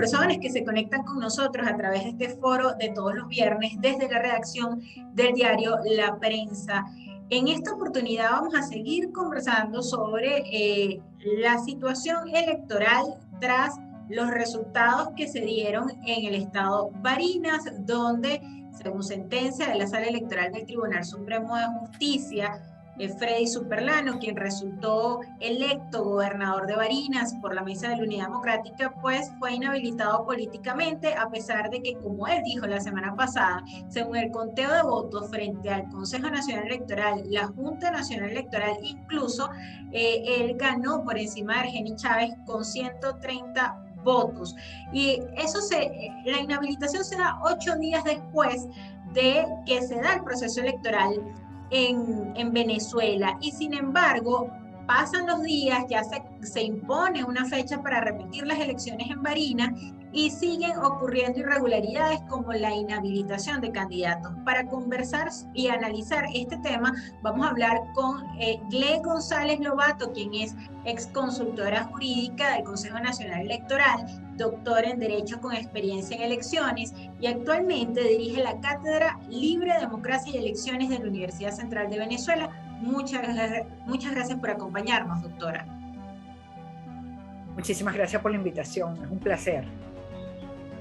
personas que se conectan con nosotros a través de este foro de todos los viernes desde la redacción del diario La Prensa. En esta oportunidad vamos a seguir conversando sobre la situación electoral tras los resultados que se dieron en el estado Barinas, donde, según sentencia de la Sala Electoral del Tribunal Supremo de Justicia, Freddy Superlano, quien resultó electo gobernador de Barinas por la Mesa de la Unidad Democrática, pues fue inhabilitado políticamente, a pesar de que, como él dijo la semana pasada, según el conteo de votos frente al Consejo Nacional Electoral, la Junta Nacional Electoral, incluso él ganó por encima de Argeni Chávez con 130 votos. Y la inhabilitación se da 8 días después de que se da el proceso electoral en Venezuela. Y sin embargo, pasan los días, ya se impone una fecha para repetir las elecciones en Barinas y siguen ocurriendo irregularidades como la inhabilitación de candidatos. Para conversar y analizar este tema, vamos a hablar con Gle González Lobato, quien es ex consultora jurídica del Consejo Nacional Electoral, doctor en Derecho con experiencia en elecciones y actualmente dirige la Cátedra Libre Democracia y Elecciones de la Universidad Central de Venezuela. Muchas gracias por acompañarnos, doctora. Muchísimas gracias por la invitación, es un placer.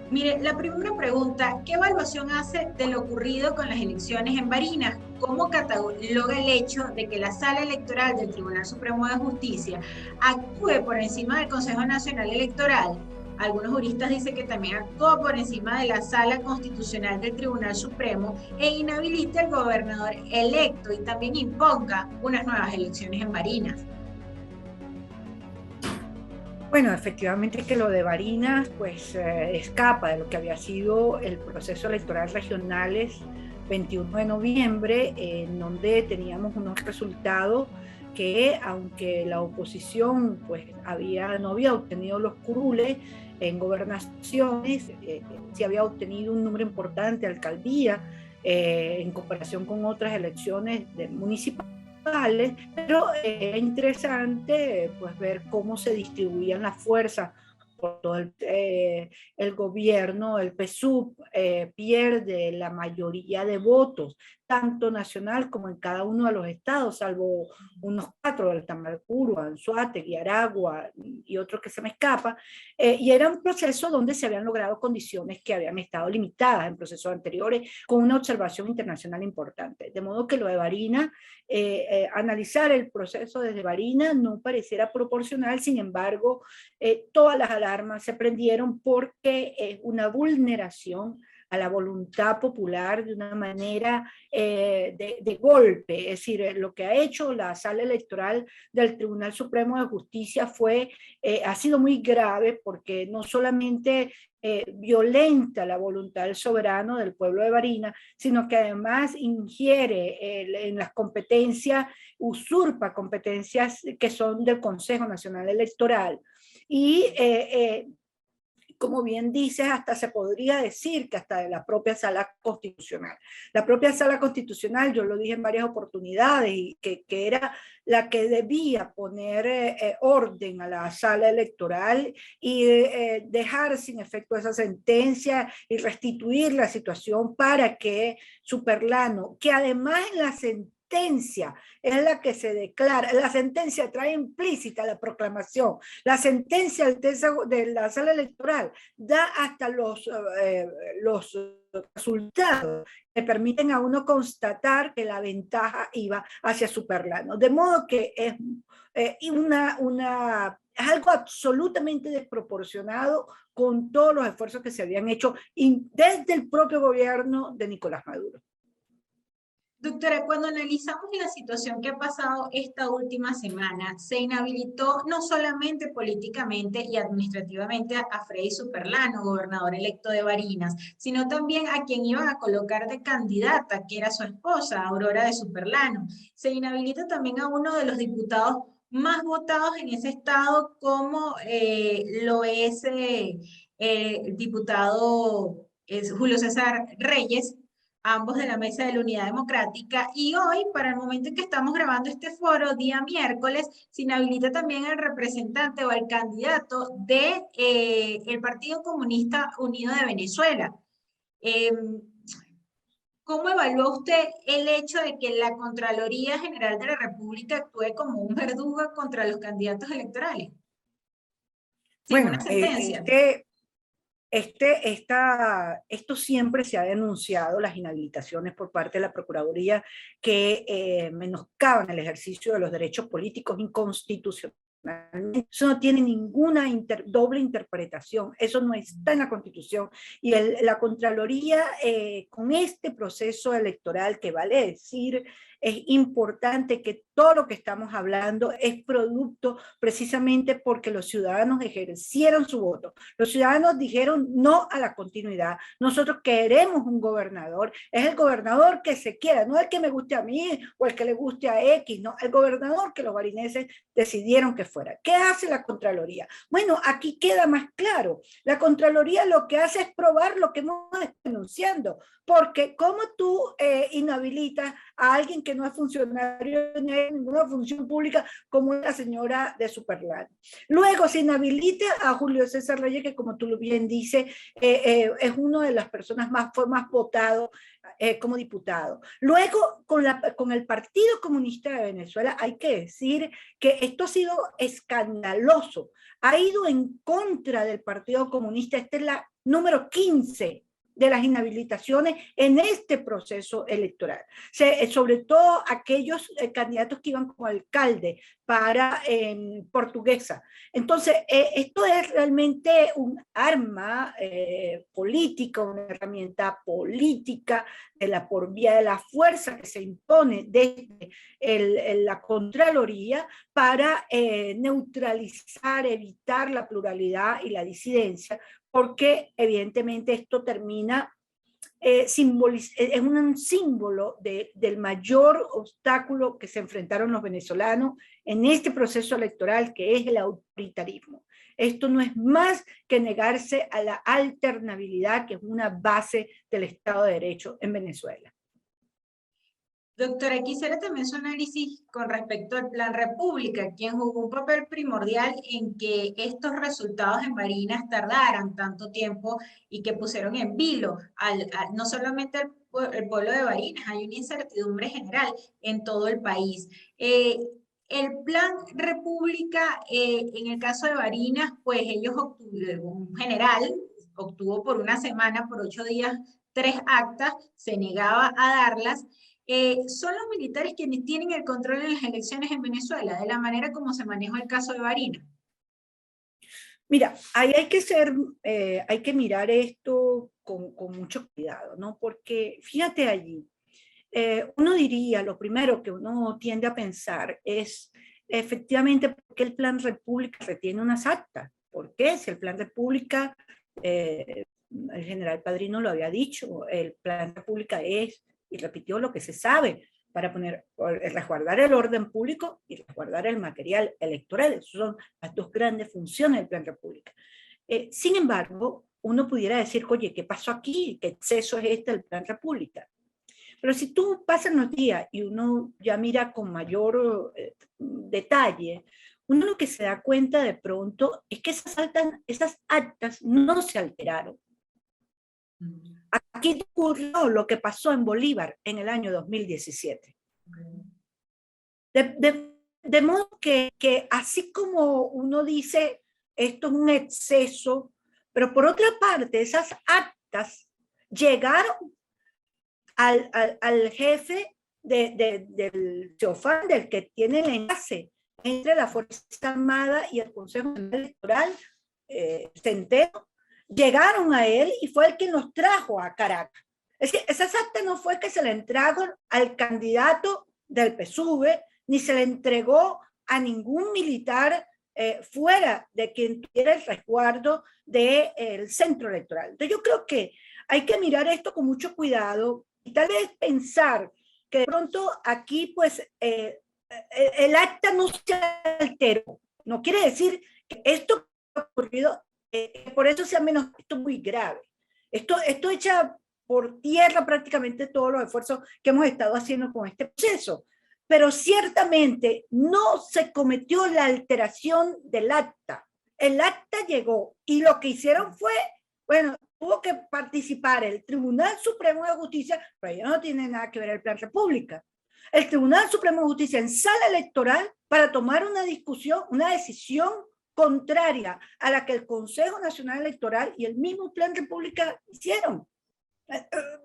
Mire, la primera pregunta, ¿qué evaluación hace de lo ocurrido con las elecciones en Barinas? ¿Cómo cataloga el hecho de que la Sala Electoral del Tribunal Supremo de Justicia actúe por encima del Consejo Nacional Electoral? Algunos juristas dicen que también actuó por encima de la Sala Constitucional del Tribunal Supremo e inhabilita al gobernador electo y también imponga unas nuevas elecciones en Barinas. Bueno, efectivamente que lo de Barinas pues escapa de lo que había sido el proceso electoral regionales 21 de noviembre, en donde teníamos unos resultados que, aunque la oposición pues no había obtenido los curules en gobernaciones, sí había obtenido un número importante de alcaldía en comparación con otras elecciones municipales. Pero era interesante pues ver cómo se distribuían las fuerzas por todo el gobierno. El PSUV pierde la mayoría de votos, tanto nacional como en cada uno de los estados, salvo unos 4, el Tamaracuro, Anzoátegui, Aragua y otro que se me escapa, y era un proceso donde se habían logrado condiciones que habían estado limitadas en procesos anteriores, con una observación internacional importante. De modo que lo de Barinas, analizar el proceso desde Barinas no pareciera proporcional. Sin embargo, todas las alarmas se prendieron porque es una vulneración a la voluntad popular de una manera de golpe. Es decir, lo que ha hecho la Sala Electoral del Tribunal Supremo de Justicia ha sido muy grave, porque no solamente violenta la voluntad del soberano del pueblo de Barinas, sino que además ingiere en las competencias, usurpa competencias que son del Consejo Nacional Electoral. Y como bien dices, hasta se podría decir que hasta de la propia Sala Constitucional. La propia Sala Constitucional, yo lo dije en varias oportunidades, y que era la que debía poner orden a la Sala Electoral y dejar sin efecto esa sentencia y restituir la situación para que Superlano, que además en la sentencia es la que se declara, la sentencia trae implícita la proclamación, la sentencia de la Sala Electoral da hasta los resultados que permiten a uno constatar que la ventaja iba hacia Superlano. De modo que es algo absolutamente desproporcionado con todos los esfuerzos que se habían hecho desde el propio gobierno de Nicolás Maduro. Doctora, cuando analizamos la situación que ha pasado esta última semana, se inhabilitó no solamente políticamente y administrativamente a Freddy Superlano, gobernador electo de Barinas, sino también a quien iban a colocar de candidata, que era su esposa, Aurora de Superlano. Se inhabilita también a uno de los diputados más votados en ese estado, como lo es el diputado Julio César Reyes, ambos de la Mesa de la Unidad Democrática, y hoy, para el momento en que estamos grabando este foro, día miércoles, se inhabilita también al representante o al candidato de el Partido Comunista Unido de Venezuela. ¿Cómo evalúa usted el hecho de que la Contraloría General de la República actúe como un verdugo contra los candidatos electorales? Sin una Bueno, sentencia. esto siempre se ha denunciado, las inhabilitaciones por parte de la Procuraduría que menoscaban el ejercicio de los derechos políticos inconstitucionales. Eso no tiene ninguna doble interpretación, eso no está en la Constitución. Y la Contraloría, con este proceso electoral, que vale decir, es importante que todo lo que estamos hablando es producto precisamente porque los ciudadanos ejercieron su voto. Los ciudadanos dijeron no a la continuidad. Nosotros queremos un gobernador. Es el gobernador que se quiera, no el que me guste a mí o el que le guste a X, no, el gobernador que los barineses decidieron que fuera. ¿Qué hace la Contraloría? Bueno, aquí queda más claro. La Contraloría lo que hace es probar lo que hemos estado denunciando, porque ¿cómo tú inhabilitas a alguien que no es funcionario ni hay ninguna función pública como la señora de Superland? Luego se inhabilita a Julio César Reyes, que como tú bien dices, es una de las personas fue más votado como diputado. Luego, con el Partido Comunista de Venezuela, hay que decir que esto ha sido escandaloso. Ha ido en contra del Partido Comunista. Esta es la número 15 de las inhabilitaciones en este proceso electoral. Sobre todo aquellos candidatos que iban como alcalde para Portuguesa. Entonces, esto es realmente un arma política, una herramienta política por vía de la fuerza que se impone desde la Contraloría para neutralizar, evitar la pluralidad y la disidencia, porque evidentemente esto termina, es un símbolo del mayor obstáculo que se enfrentaron los venezolanos en este proceso electoral, que es el autoritarismo. Esto no es más que negarse a la alternabilidad, que es una base del Estado de Derecho en Venezuela. Doctora, quisiera también su análisis con respecto al Plan República, quien jugó un papel primordial en que estos resultados en Barinas tardaran tanto tiempo y que pusieron en vilo no solamente el pueblo de Barinas, hay una incertidumbre general en todo el país. El Plan República, en el caso de Barinas, pues ellos obtuvieron, un general obtuvo por una semana, por 8 días, 3 actas, se negaba a darlas. Son los militares quienes tienen el control de las elecciones en Venezuela, de la manera como se manejó el caso de Barinas. Mira, ahí hay que mirar esto con mucho cuidado, ¿no? Porque fíjate allí, uno diría, lo primero que uno tiende a pensar es efectivamente por qué el Plan República retiene unas actas. ¿Por qué? Si el Plan República, el general Padrino lo había dicho, el Plan República es, y repitió lo que se sabe, para resguardar el orden público y resguardar el material electoral. Esas son las dos grandes funciones del Plan República. Sin embargo, uno pudiera decir, oye, ¿qué pasó aquí? ¿Qué exceso es este del Plan República? Pero si tú pasas los días y uno ya mira con mayor detalle, uno lo que se da cuenta de pronto es que esas actas no se alteraron. Aquí ocurrió lo que pasó en Bolívar en el año 2017. De modo que así como uno dice, esto es un exceso, pero por otra parte, esas actas llegaron al jefe del CEOFAN, del que tiene el enlace entre la Fuerza Armada y el Consejo Electoral, Centeno, llegaron a él y fue el quien los trajo a Caracas. Es que esas actas no fue que se le entregaron al candidato del PSUV, ni se le entregó a ningún militar fuera de quien tuviera el resguardo del centro electoral. Entonces yo creo que hay que mirar esto con mucho cuidado y tal vez pensar que de pronto aquí pues el acta no se alteró. No quiere decir que esto ha ocurrido, por eso sea menos, esto es muy grave. Esto echa por tierra prácticamente todos los esfuerzos que hemos estado haciendo con este proceso. Pero ciertamente no se cometió la alteración del acta. El acta llegó y lo que hicieron fue, bueno, tuvo que participar el Tribunal Supremo de Justicia, pero ya no tiene nada que ver el Plan República. El Tribunal Supremo de Justicia en sala electoral para tomar una discusión, una decisión contraria a la que el Consejo Nacional Electoral y el mismo Plan República hicieron.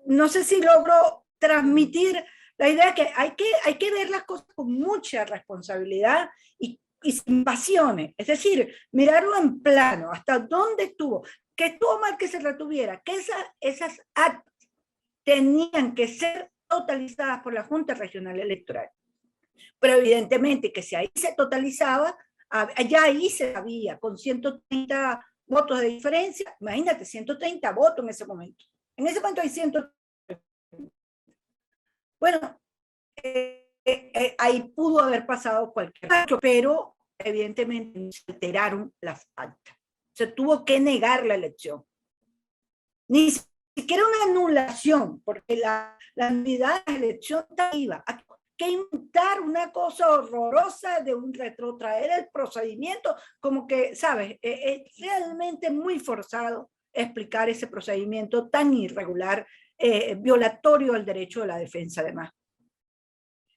No sé si logro transmitir la idea que hay que ver las cosas con mucha responsabilidad y sin pasiones. Es decir, mirarlo en plano, hasta dónde estuvo, que estuvo mal que se retuviera, que esas actas tenían que ser totalizadas por la Junta Regional Electoral. Pero evidentemente que si ahí se totalizaba, ya ahí se sabía, con 130 votos de diferencia, imagínate, 130 votos en ese momento. En ese momento hay 130. Bueno, ahí pudo haber pasado cualquier cosa, pero evidentemente se alteraron las actas. Se tuvo que negar la elección. Ni siquiera una anulación, porque la nulidad de la elección iba a que inventar una cosa horrorosa de un retrotraer el procedimiento, como que, ¿sabes? Es realmente muy forzado explicar ese procedimiento tan irregular, violatorio del derecho de la defensa, además.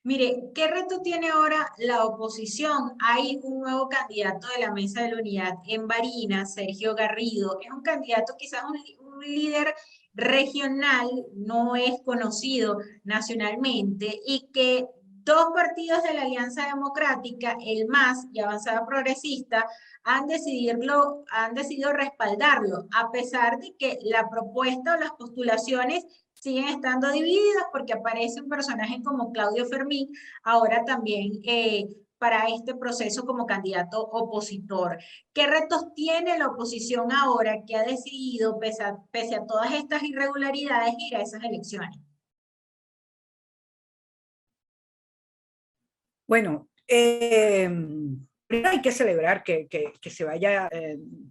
Mire, ¿qué reto tiene ahora la oposición? Hay un nuevo candidato de la Mesa de la Unidad en Barinas, Sergio Garrido. Es un candidato, quizás un líder regional, no es conocido nacionalmente, y que dos partidos de la Alianza Democrática, el MAS y Avanzada Progresista, han decidido respaldarlo, a pesar de que la propuesta o las postulaciones siguen estando divididas, porque aparece un personaje como Claudio Fermín, ahora también para este proceso como candidato opositor. ¿Qué retos tiene la oposición ahora que ha decidido, pese a todas estas irregularidades, ir a esas elecciones? Bueno, primero hay que celebrar que se vaya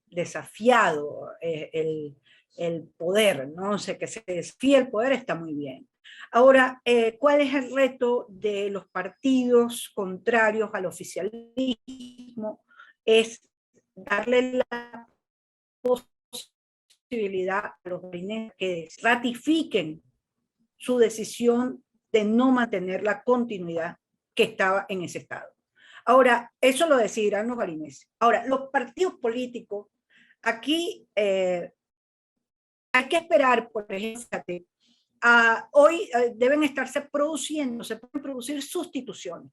desafiado el poder, ¿no? O sea, que se desafíe el poder está muy bien. Ahora, ¿cuál es el reto de los partidos contrarios al oficialismo? Es darle la posibilidad a los barineños que ratifiquen su decisión de no mantener la continuidad que estaba en ese estado. Ahora, eso lo decidirán los barineses. Ahora, los partidos políticos, aquí hay que esperar, por ejemplo, hoy deben estarse produciendo, se pueden producir sustituciones.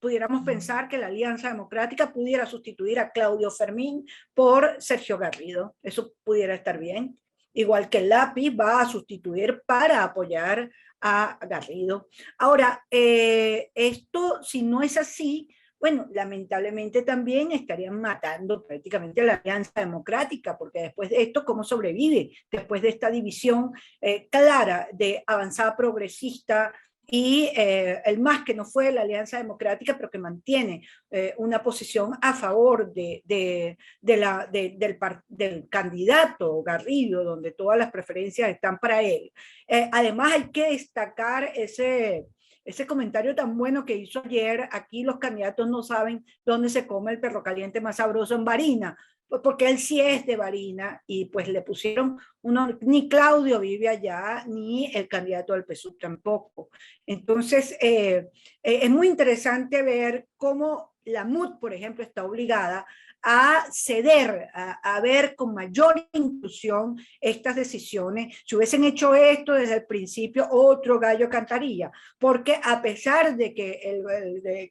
Pudiéramos pensar que la Alianza Democrática pudiera sustituir a Claudio Fermín por Sergio Garrido. Eso pudiera estar bien. Igual que el lápiz va a sustituir para apoyar a Garrido. Ahora, esto, si no es así, bueno, lamentablemente también estarían matando prácticamente a la Alianza Democrática, porque después de esto, ¿cómo sobrevive? Después de esta división clara de Avanzada Progresista y el MAS, que no fue la Alianza Democrática, pero que mantiene una posición a favor del candidato Garrido, donde todas las preferencias están para él. Además, hay que destacar ese comentario tan bueno que hizo ayer: aquí los candidatos no saben dónde se come el perro caliente más sabroso en Barinas, porque él sí es de Barinas, y pues le pusieron ni Claudio vive allá, ni el candidato del PSUV tampoco. Entonces, es muy interesante ver cómo la MUD, por ejemplo, está obligada a ceder, a ver con mayor inclusión estas decisiones. Si hubiesen hecho esto desde el principio, otro gallo cantaría, porque a pesar de que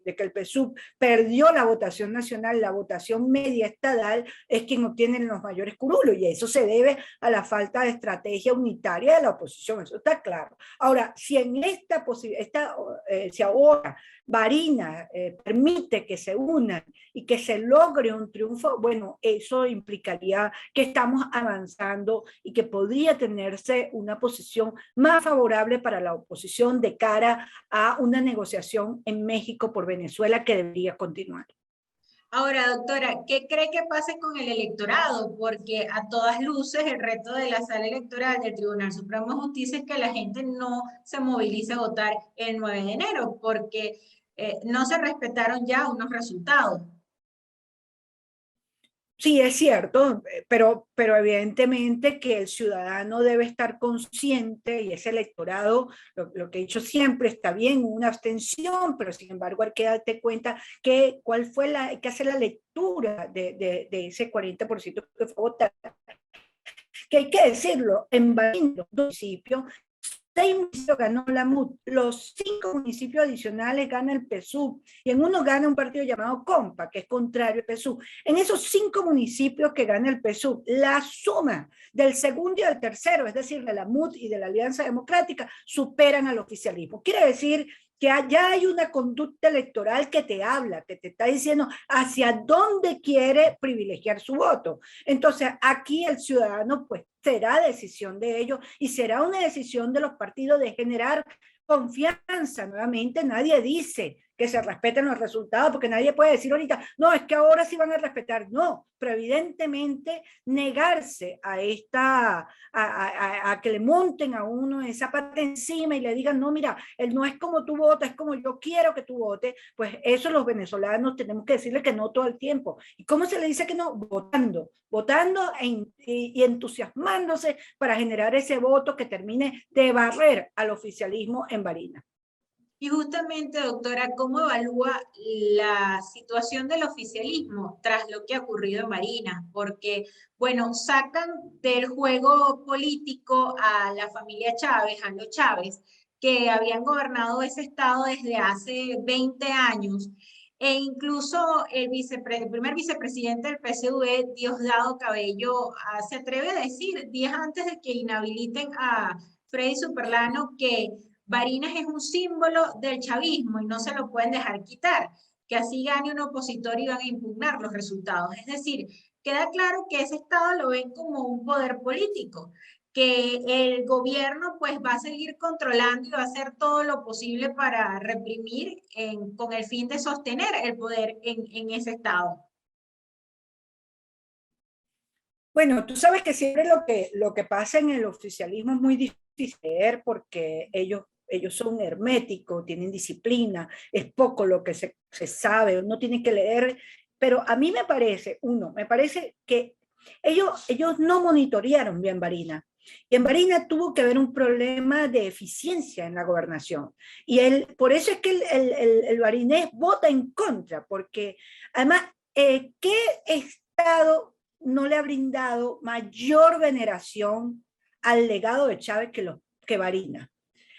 el PSUV perdió la votación nacional, la votación media estadal es quien obtiene los mayores curulos, y eso se debe a la falta de estrategia unitaria de la oposición, eso está claro. Ahora, si en si ahora Barinas permite que se unan y que se logre un triunfo, bueno, eso implicaría que estamos avanzando y que podría tenerse una posición más favorable para la oposición de cara a una negociación en México por Venezuela que debería continuar. Ahora, doctora, ¿qué cree que pase con el electorado? Porque a todas luces el reto de la sala electoral del Tribunal Supremo de Justicia es que la gente no se movilice a votar el 9 de enero, porque no se respetaron ya unos resultados. Sí, es cierto, pero evidentemente que el ciudadano debe estar consciente y ese electorado, lo que he dicho siempre, está bien, una abstención, pero sin embargo hay que darte cuenta que cuál fue hay que hacer la lectura de ese 40% que fue votar, que hay que decirlo, en varios municipios 6 municipios ganó la MUD, los 5 municipios adicionales gana el PSUV, y en uno gana un partido llamado COMPA, que es contrario al PSUV. En esos 5 municipios que gana el PSUV, la suma del segundo y del tercero, es decir, de la MUD y de la Alianza Democrática, superan al oficialismo. Quiere decir que ya hay una conducta electoral que te habla, que te está diciendo hacia dónde quiere privilegiar su voto. Entonces, aquí el ciudadano, pues, será decisión de ellos y será una decisión de los partidos de generar confianza. Nuevamente, nadie dice que se respeten los resultados, porque nadie puede decir ahorita, no, es que ahora sí van a respetar. No, pero evidentemente negarse a que le monten a uno esa parte encima y le digan, no, mira, él no es como tú votas, es como yo quiero que tú votes, pues eso los venezolanos tenemos que decirle que no todo el tiempo. ¿Y cómo se le dice que no? Votando y entusiasmándose para generar ese voto que termine de barrer al oficialismo en Barinas. Y justamente, doctora, ¿cómo evalúa la situación del oficialismo tras lo que ha ocurrido en Barinas? Porque, bueno, sacan del juego político a la familia Chávez, a los Chávez, que habían gobernado ese estado desde hace 20 años, e incluso el primer vicepresidente del PSUV, Diosdado Cabello, se atreve a decir, días antes de que inhabiliten a Freddy Superlano, que Barinas es un símbolo del chavismo y no se lo pueden dejar quitar, que así gane un opositor y van a impugnar los resultados. Es decir, queda claro que ese Estado lo ven como un poder político, que el gobierno pues va a seguir controlando y va a hacer todo lo posible para reprimir con el fin de sostener el poder en ese Estado. Bueno, tú sabes que siempre lo que pasa en el oficialismo es muy difícil de ver porque ellos son herméticos, tienen disciplina, es poco lo que se sabe, uno tiene que leer, pero a mí me parece que ellos no monitorearon bien Barinas. Y en Barinas tuvo que haber un problema de eficiencia en la gobernación. Y por eso es que el barinés vota en contra, porque además, ¿qué Estado no le ha brindado mayor veneración al legado de Chávez que Barinas?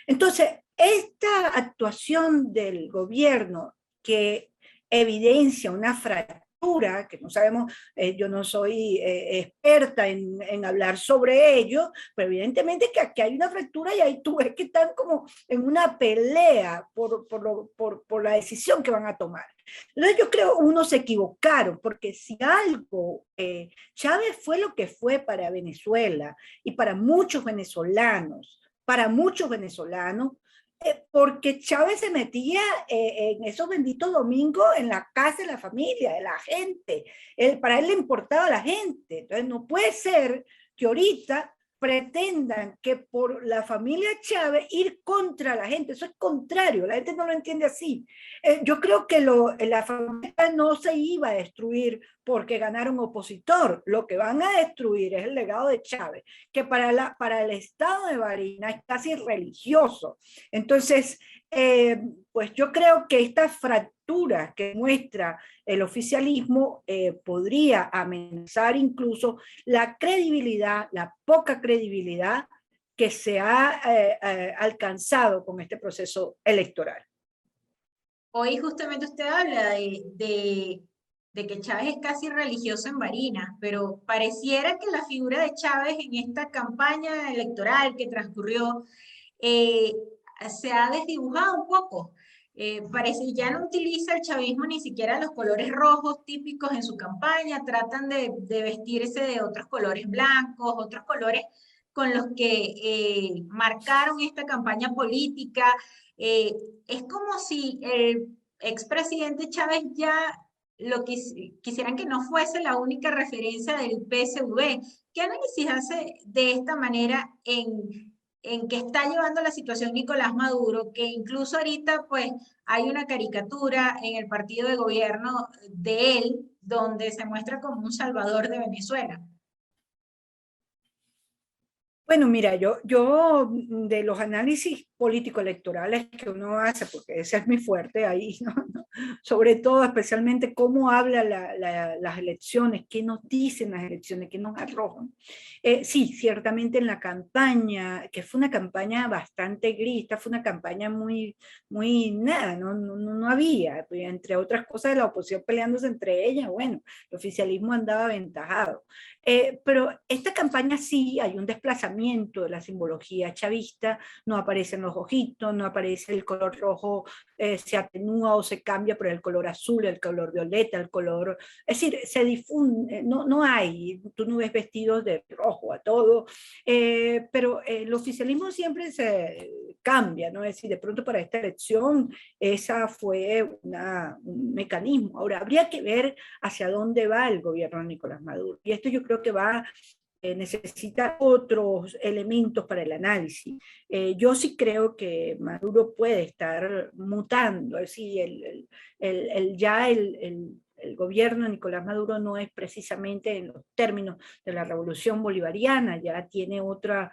Entonces, esta actuación del gobierno que evidencia una fractura, que no sabemos, yo no soy experta en hablar sobre ello, pero evidentemente que aquí hay una fractura y ahí tú ves que están como en una pelea por la decisión que van a tomar. Entonces yo creo unos se equivocaron, porque si algo, Chávez fue lo que fue para Venezuela y para muchos venezolanos, porque Chávez se metía en esos benditos domingos en la casa de la familia, de la gente. Para él le importaba la gente. Entonces no puede ser que ahorita pretendan que por la familia Chávez ir contra la gente. Eso es contrario, la gente no lo entiende así. Yo creo que la familia no se iba a destruir porque ganaron opositor. Lo que van a destruir es el legado de Chávez, que para el estado de Barinas es casi religioso. Entonces, pues yo creo que esta fractura que muestra el oficialismo podría amenazar incluso la credibilidad, la poca credibilidad que se ha alcanzado con este proceso electoral. Hoy justamente usted habla de que Chávez es casi religioso en Barinas, pero pareciera que la figura de Chávez en esta campaña electoral que transcurrió eh, se ha desdibujado un poco. Parece ya no utiliza el chavismo ni siquiera los colores rojos típicos en su campaña, tratan de vestirse de otros colores blancos, otros colores con los que marcaron esta campaña política. Es como si el expresidente Chávez ya quisieran que no fuese la única referencia del PSV. ¿Qué análisis hace de esta manera en que está llevando la situación Nicolás Maduro, que incluso ahorita pues hay una caricatura en el partido de gobierno de él, donde se muestra como un salvador de Venezuela? Bueno, mira, yo de los análisis político-electorales que uno hace, porque ese es mi fuerte ahí, ¿no? Sobre todo, especialmente cómo habla las elecciones, qué nos dicen las elecciones, qué nos arrojan. Sí, ciertamente en la campaña, que fue una campaña bastante gris, esta fue una campaña muy nada, no había, pues, entre otras cosas, la oposición peleándose entre ellas, bueno, el oficialismo andaba aventajado. Pero esta campaña sí hay un desplazamiento de la simbología chavista, no aparecen los ojitos, no aparece el color rojo, se atenúa o se cambia por el color azul, el color violeta, el color, es decir, se difunde, no hay, tú no ves vestidos de rojo a todo, pero el oficialismo siempre se cambia, ¿no? Es decir, de pronto para esta elección esa fue un mecanismo. Ahora, habría que ver hacia dónde va el gobierno de Nicolás Maduro. Y esto yo creo que necesita otros elementos para el análisis. Yo sí creo que Maduro puede estar mutando, es decir, el gobierno de Nicolás Maduro no es precisamente en los términos de la revolución bolivariana, ya tiene otros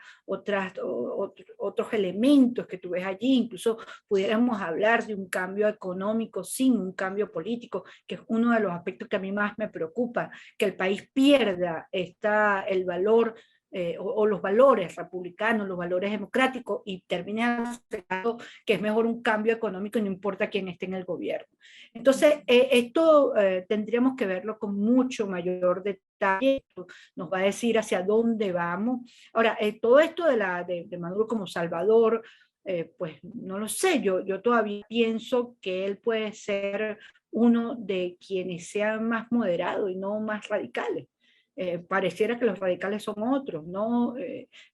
elementos que tú ves allí, incluso pudiéramos hablar de un cambio económico sin un cambio político, que es uno de los aspectos que a mí más me preocupa, que el país pierda el valor o los valores republicanos, los valores democráticos, y termine que es mejor un cambio económico y no importa quién esté en el gobierno. Entonces, esto tendríamos que verlo con mucho mayor detalle, nos va a decir hacia dónde vamos. Ahora, todo esto de Maduro como Salvador, pues no lo sé, yo todavía pienso que él puede ser uno de quienes sean más moderados y no más radicales. Pareciera que los radicales son otros, ¿no?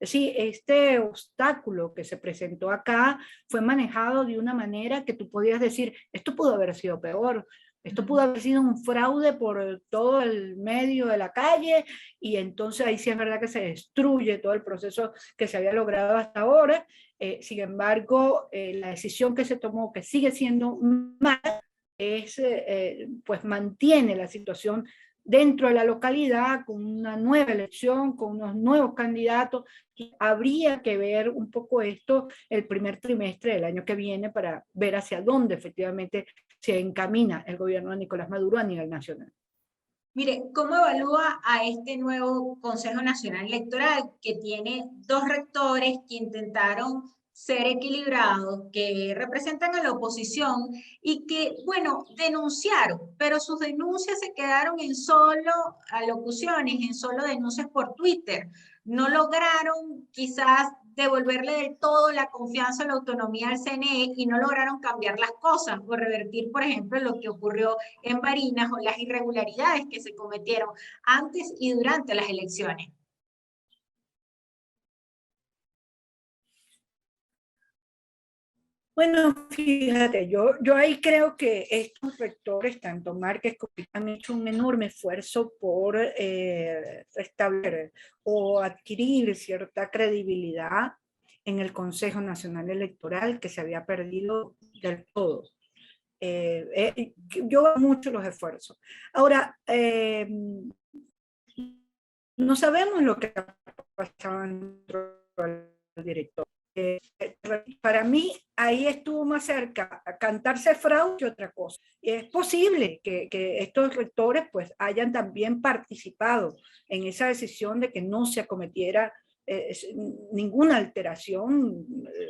Sí, este obstáculo que se presentó acá fue manejado de una manera que tú podías decir, esto pudo haber sido peor, esto pudo haber sido un fraude por todo el medio de la calle, y entonces ahí sí es verdad que se destruye todo el proceso que se había logrado hasta ahora. Sin embargo, la decisión que se tomó, que sigue siendo mala, pues mantiene la situación dentro de la localidad, con una nueva elección, con unos nuevos candidatos. Habría que ver un poco esto el primer trimestre del año que viene para ver hacia dónde efectivamente se encamina el gobierno de Nicolás Maduro a nivel nacional. Mire, ¿cómo evalúa a este nuevo Consejo Nacional Electoral que tiene dos rectores que intentaron ser equilibrados, que representan a la oposición y que, bueno, denunciaron, pero sus denuncias se quedaron en solo alocuciones, en solo denuncias por Twitter? No lograron quizás devolverle del todo la confianza en la autonomía al CNE y no lograron cambiar las cosas o revertir, por ejemplo, lo que ocurrió en Barinas o las irregularidades que se cometieron antes y durante las elecciones. Bueno, fíjate, yo ahí creo que estos rectores, tanto Márquez como han hecho un enorme esfuerzo por restablecer o adquirir cierta credibilidad en el Consejo Nacional Electoral que se había perdido del todo. Yo veo mucho los esfuerzos. Ahora, no sabemos lo que ha pasado dentro del director. Para mí, ahí estuvo más cerca a cantarse fraude que otra cosa. Es posible que estos rectores pues hayan también participado en esa decisión de que no se acometiera ninguna alteración,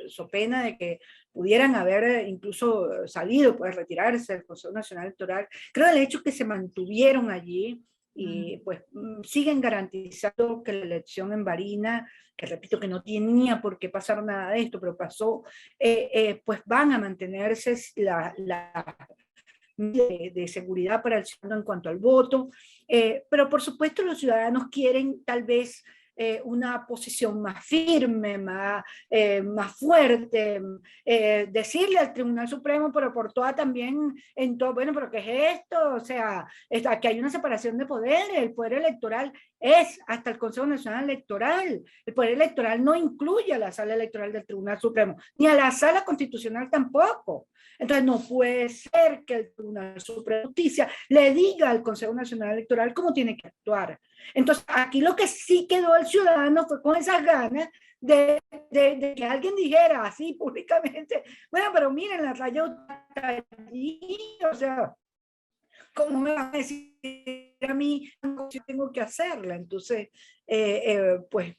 so pena de que pudieran haber incluso salido, pues retirarse del Consejo Nacional Electoral. Creo el hecho que se mantuvieron allí y pues siguen garantizando que la elección en Barinas, que repito que no tenía por qué pasar nada de esto, pero pasó, pues van a mantenerse de seguridad para el ciudadano en cuanto al voto, pero por supuesto los ciudadanos quieren tal vez una posición más firme, más fuerte, decirle al Tribunal Supremo, pero por toda también, en todo, bueno, pero ¿qué es esto? O sea, que hay una separación de poderes, el poder electoral es hasta el Consejo Nacional Electoral, el poder electoral no incluye a la sala electoral del Tribunal Supremo, ni a la sala constitucional tampoco. Entonces no puede ser que el Tribunal Supremo de Justicia le diga al Consejo Nacional Electoral cómo tiene que actuar. Entonces aquí lo que sí quedó el ciudadano fue con esas ganas de que alguien dijera así públicamente, bueno, pero miren, la raya está allí, o sea, ¿cómo me van a decir a mí cómo yo tengo que hacerla? Entonces, pues,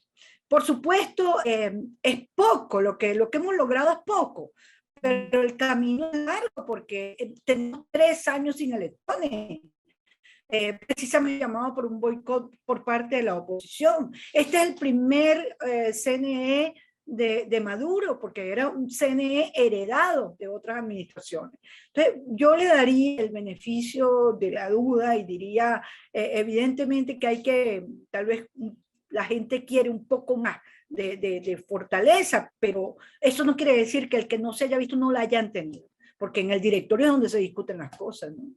por supuesto, es poco, lo que hemos logrado es poco, pero el camino es largo porque tenemos 3 años sin elecciones. Precisamente llamado por un boicot por parte de la oposición. Este es el primer CNE de Maduro, porque era un CNE heredado de otras administraciones. Entonces, yo le daría el beneficio de la duda y diría, evidentemente que hay que, tal vez la gente quiere un poco más de fortaleza, pero eso no quiere decir que el que no se haya visto no la haya entendido, porque en el directorio es donde se discuten las cosas, ¿no?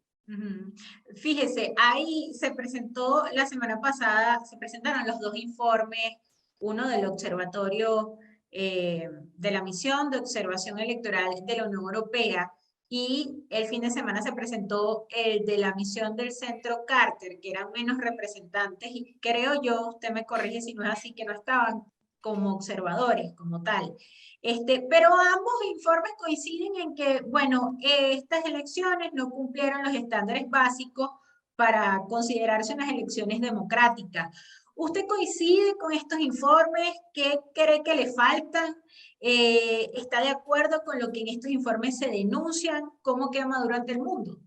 Fíjese, ahí se presentó la semana pasada, se presentaron los 2 informes, uno del Observatorio de la Misión de Observación Electoral de la Unión Europea, y el fin de semana se presentó el de la misión del Centro Carter, que eran menos representantes, y creo yo, usted me corrige si no es así, que no estaban como observadores, como tal. Pero ambos informes coinciden en que, bueno, estas elecciones no cumplieron los estándares básicos para considerarse unas elecciones democráticas. ¿Usted coincide con estos informes? ¿Qué cree que le faltan? ¿Está de acuerdo con lo que en estos informes se denuncian? ¿Cómo queda Maduro ante el mundo?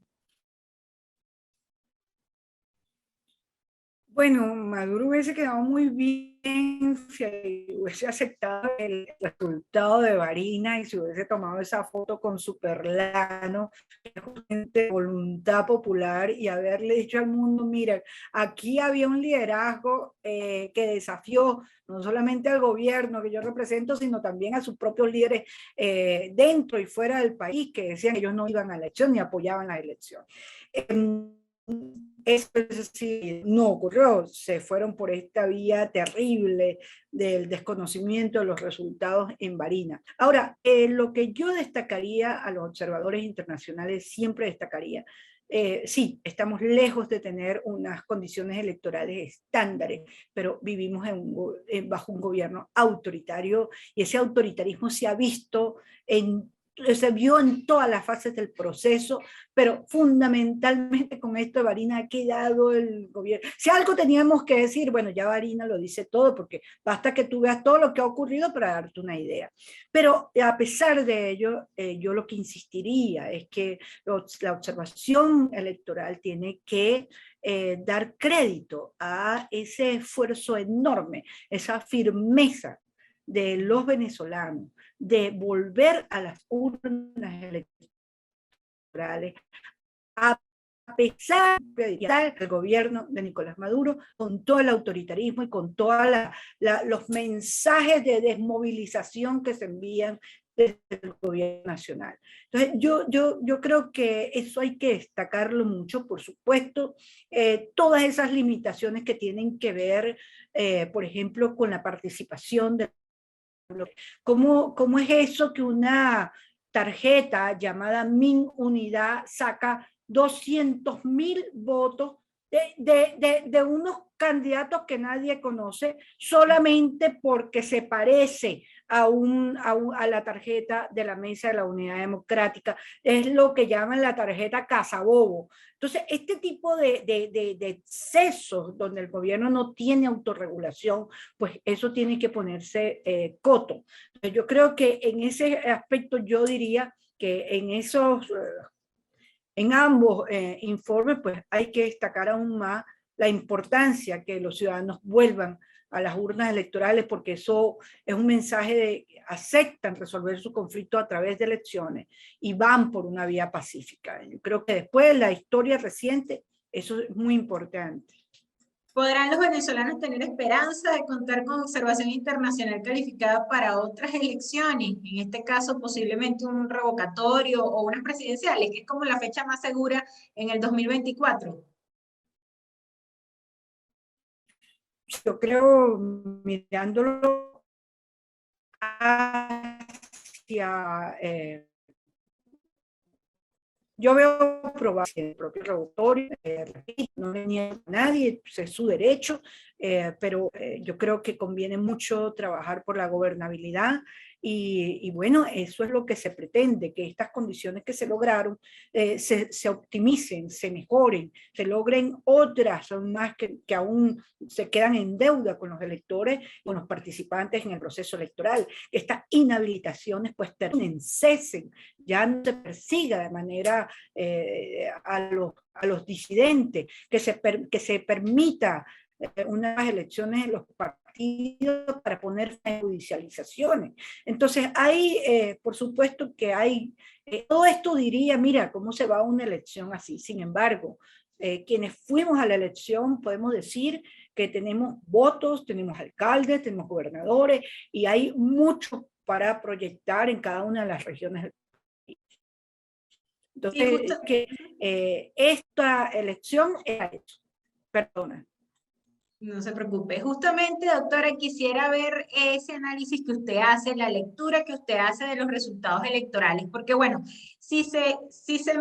Bueno, Maduro hubiese quedado muy bien si hubiese aceptado el resultado de Barinas y si hubiese tomado esa foto con Superlano, de voluntad popular, y haberle dicho al mundo, mira, aquí había un liderazgo que desafió no solamente al gobierno que yo represento, sino también a sus propios líderes dentro y fuera del país, que decían que ellos no iban a la elección ni apoyaban la elección. Eso sí, no ocurrió, se fueron por esta vía terrible del desconocimiento de los resultados en Barinas. Ahora, lo que yo destacaría a los observadores internacionales, siempre destacaría, sí, estamos lejos de tener unas condiciones electorales estándares, pero vivimos bajo un gobierno autoritario, y ese autoritarismo se ha visto se vio en todas las fases del proceso, pero fundamentalmente con esto de Barinas ha quedado el gobierno. Si algo teníamos que decir, bueno, ya Barinas lo dice todo, porque basta que tú veas todo lo que ha ocurrido para darte una idea. Pero a pesar de ello, yo lo que insistiría es que la observación electoral tiene que dar crédito a ese esfuerzo enorme, esa firmeza de los venezolanos de volver a las urnas electorales, a pesar del gobierno de Nicolás Maduro, con todo el autoritarismo y con todos los mensajes de desmovilización que se envían desde el gobierno nacional. Entonces, yo creo que eso hay que destacarlo mucho, por supuesto, todas esas limitaciones que tienen que ver, por ejemplo, con la participación de ¿Cómo es eso que una tarjeta llamada Min Unidad saca 200.000 votos de unos candidatos que nadie conoce solamente porque se parece a la tarjeta de la Mesa de la Unidad Democrática? Es lo que llaman la tarjeta cazabobo. Entonces, este tipo de excesos donde el gobierno no tiene autorregulación, pues eso tiene que ponerse coto. Entonces, yo creo que en ese aspecto yo diría que en ambos informes, pues hay que destacar aún más la importancia que los ciudadanos vuelvan a las urnas electorales, porque eso es un mensaje de que aceptan resolver su conflicto a través de elecciones y van por una vía pacífica. Yo creo que después de la historia reciente, eso es muy importante. ¿Podrán los venezolanos tener esperanza de contar con observación internacional calificada para otras elecciones? En este caso, posiblemente un revocatorio o unas presidenciales, que es como la fecha más segura en el 2024. Yo creo, mirándolo hacia yo veo probable el propio revocatorio, no le niego a nadie, pues es su derecho, pero yo creo que conviene mucho trabajar por la gobernabilidad y bueno, eso es lo que se pretende, que estas condiciones que se lograron se optimicen, se mejoren, se logren otras, son más que aún se quedan en deuda con los electores, con los participantes en el proceso electoral, que estas inhabilitaciones pues terminen, cesen, ya no se persiga de manera a los disidentes, que se permita unas elecciones en los partidos para poner en judicializaciones. Entonces, hay, por supuesto que hay, todo esto diría, mira, ¿cómo se va una elección así? Sin embargo, quienes fuimos a la elección podemos decir que tenemos votos, tenemos alcaldes, tenemos gobernadores y hay mucho para proyectar en cada una de las regiones del país. Entonces, sí, justo, que esta elección era eso. Perdona. No se preocupe. Justamente, doctora, quisiera ver ese análisis que usted hace, la lectura que usted hace de los resultados electorales, porque bueno, si se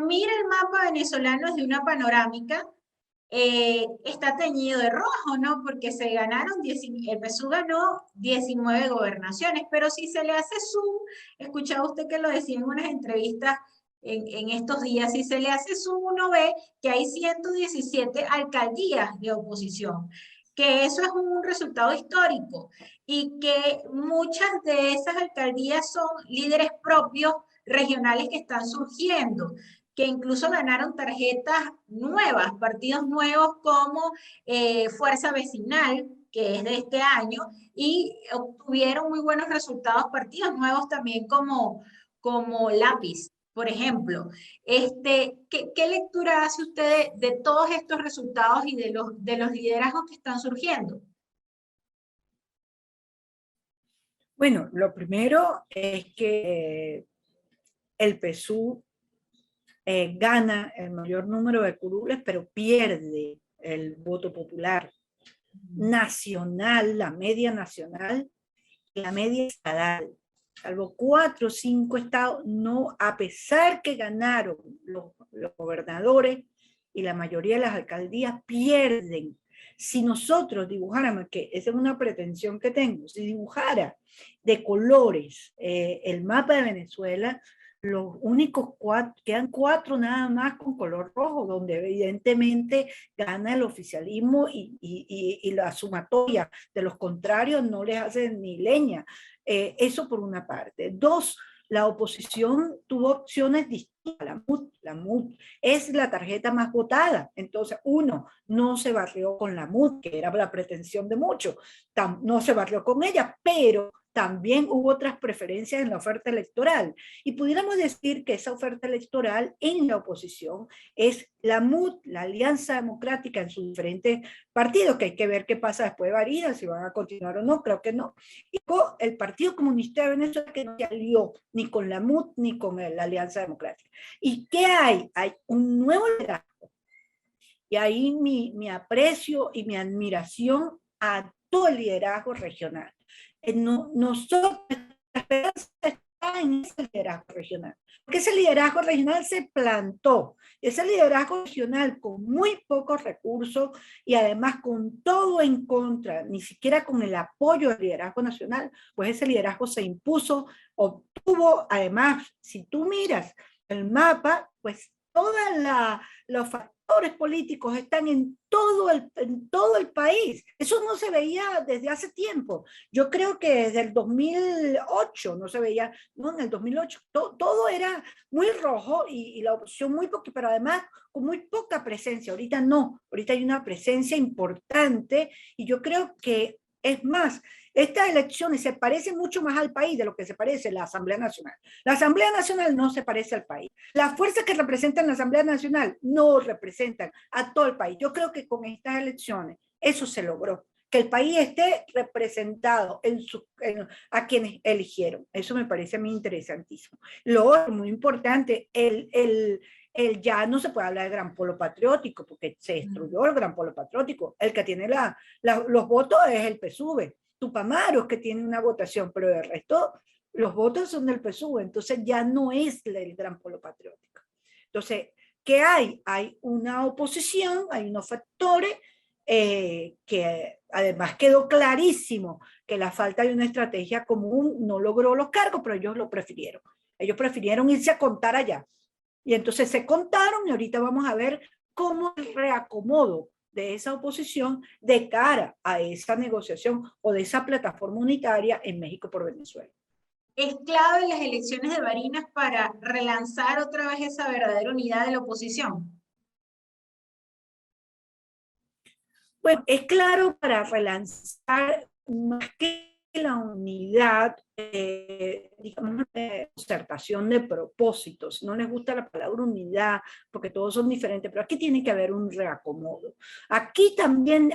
mira el mapa venezolano desde una panorámica, está teñido de rojo, ¿no? Porque se ganaron, el PSUV ganó 19 gobernaciones, pero si se le hace zoom, escuchaba usted que lo decía en unas entrevistas en estos días, si se le hace zoom, uno ve que hay 117 alcaldías de oposición, que eso es un resultado histórico y que muchas de esas alcaldías son líderes propios regionales que están surgiendo, que incluso ganaron tarjetas nuevas, partidos nuevos como Fuerza Vecinal, que es de este año, y obtuvieron muy buenos resultados, partidos nuevos también como Lápiz, por ejemplo. ¿Qué lectura hace usted de todos estos resultados y de los liderazgos que están surgiendo? Bueno, lo primero es que el PSUV gana el mayor número de curules, pero pierde el voto popular nacional, la media nacional y la media estatal. Salvo 4 o 5 estados, no, a pesar que ganaron los gobernadores y la mayoría de las alcaldías, pierden. Si nosotros dibujáramos, que esa es una pretensión que tengo, si dibujara de colores el mapa de Venezuela, los únicos 4, quedan 4 nada más con color rojo, donde evidentemente gana el oficialismo y la sumatoria de los contrarios no les hace ni leña. Eso por una parte. 2, la oposición tuvo opciones distintas. La MUD es la tarjeta más votada. Entonces, 1, no se barrió con la MUD, que era la pretensión de muchos. No se barrió con ella, pero también hubo otras preferencias en la oferta electoral. Y pudiéramos decir que esa oferta electoral en la oposición es la MUD, la Alianza Democrática en sus diferentes partidos, que hay que ver qué pasa después de Varida, si van a continuar o no, creo que no. Y con el Partido Comunista de Venezuela, que no se alió ni con la MUD ni con la Alianza Democrática. ¿Y qué hay? Hay un nuevo liderazgo. Y ahí mi aprecio y mi admiración a todo el liderazgo regional. Nosotros, la esperanza está en ese liderazgo regional, porque ese liderazgo regional se plantó, ese liderazgo regional con muy pocos recursos y además con todo en contra, ni siquiera con el apoyo del liderazgo nacional, pues ese liderazgo se impuso, obtuvo, además, si tú miras el mapa, pues todos los factores políticos están en todo el país. Eso no se veía desde hace tiempo. Yo creo que desde el 2008 no se veía, no, en el 2008 todo era muy rojo y la oposición muy poca, pero además con muy poca presencia. Ahorita no, ahorita hay una presencia importante y yo creo que es más, estas elecciones se parecen mucho más al país de lo que se parece la Asamblea Nacional. La Asamblea Nacional no se parece al país. Las fuerzas que representan la Asamblea Nacional no representan a todo el país. Yo creo que con estas elecciones eso se logró. Que el país esté representado a quienes eligieron. Eso me parece a mí interesantísimo. Lo otro, muy importante, ya no se puede hablar de gran polo patriótico, porque se destruyó el gran polo patriótico. El que tiene los votos es el PSUV. Tupamaro es que tiene una votación, pero el resto, los votos son del PSUV, entonces ya no es el gran polo patriótico. Entonces, ¿qué hay? Hay una oposición, hay unos factores que además quedó clarísimo que la falta de una estrategia común no logró los cargos, pero ellos lo prefirieron. Ellos prefirieron irse a contar allá. Y entonces se contaron y ahorita vamos a ver cómo el reacomodo de esa oposición de cara a esa negociación o de esa plataforma unitaria en México por Venezuela. ¿Es clave las elecciones de Barinas para relanzar otra vez esa verdadera unidad de la oposición? Bueno, es claro para relanzar más que la unidad, digamos, de concertación de propósitos. No les gusta la palabra unidad porque todos son diferentes, pero aquí tiene que haber un reacomodo. Aquí también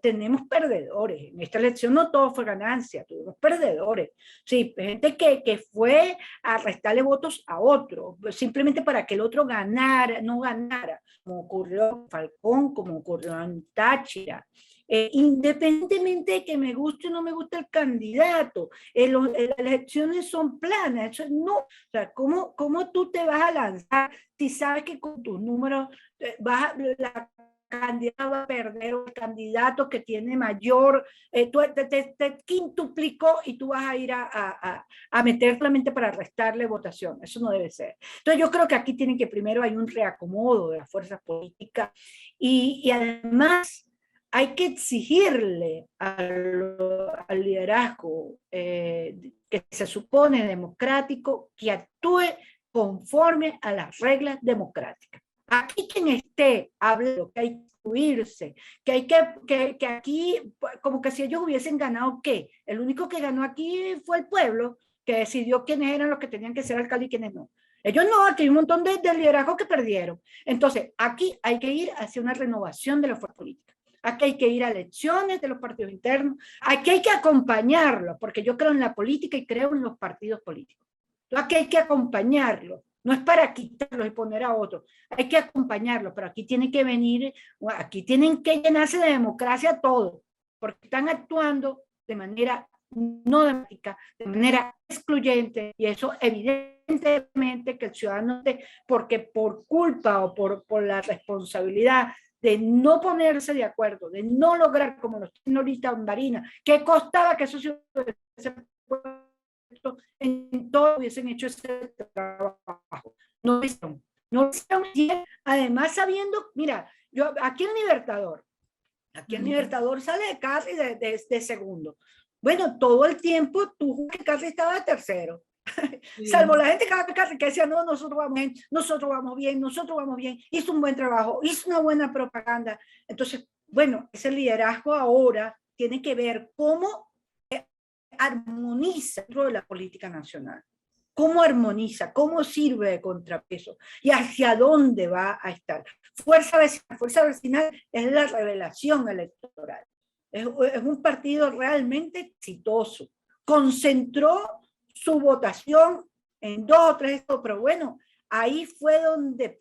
tenemos perdedores. En esta elección no todo fue ganancia, tuvimos perdedores. Sí, gente que fue a restarle votos a otro, simplemente para que el otro ganara, no ganara, como ocurrió en Falcón, como ocurrió en Táchira. Independientemente de que me guste o no me guste el candidato, las elecciones son planas, no, o sea, ¿cómo tú te vas a lanzar si sabes que con tus números la candidata va a perder o el candidato que tiene mayor, te quintuplicó y tú vas a ir a meter la mente para restarle votación? Eso no debe ser. Entonces yo creo que aquí tienen que primero hay un reacomodo de las fuerzas políticas y además hay que exigirle al liderazgo que se supone democrático que actúe conforme a las reglas democráticas. Aquí quien esté hablando que hay que incluirse, que aquí, como que si ellos hubiesen ganado, ¿qué? El único que ganó aquí fue el pueblo, que decidió quiénes eran los que tenían que ser alcalde y quiénes no. Ellos no, aquí hay un montón de liderazgo que perdieron. Entonces, aquí hay que ir hacia una renovación de la fuerza política. Aquí hay que ir a elecciones de los partidos internos, aquí hay que acompañarlos, porque yo creo en la política y creo en los partidos políticos. Aquí hay que acompañarlos, no es para quitarlos y poner a otros, hay que acompañarlos, pero aquí tiene que venir, aquí tienen que llenarse de democracia todo, porque están actuando de manera no democrática, de manera excluyente, y eso evidentemente que el ciudadano, porque por culpa o por la responsabilidad de no ponerse de acuerdo, de no lograr, como lo tienen ahorita en Barinas, que costaba que eso se en todo hubiesen hecho ese trabajo. No lo hicieron. No lo hicieron bien, además sabiendo, mira, yo aquí en Libertador sale de Carri de segundo. Bueno, todo el tiempo tú que Carri estaba de tercero. Sí. Salvo la gente que decía, no, nosotros vamos bien, nosotros vamos bien, hizo un buen trabajo, hizo una buena propaganda. Entonces, bueno, ese liderazgo ahora tiene que ver cómo armoniza dentro de la política nacional, cómo armoniza, cómo sirve de contrapeso y hacia dónde va a estar. Fuerza Vecinal es la revelación electoral. Es un partido realmente exitoso. Concentró su votación en 2 o 3, pero bueno, ahí fue donde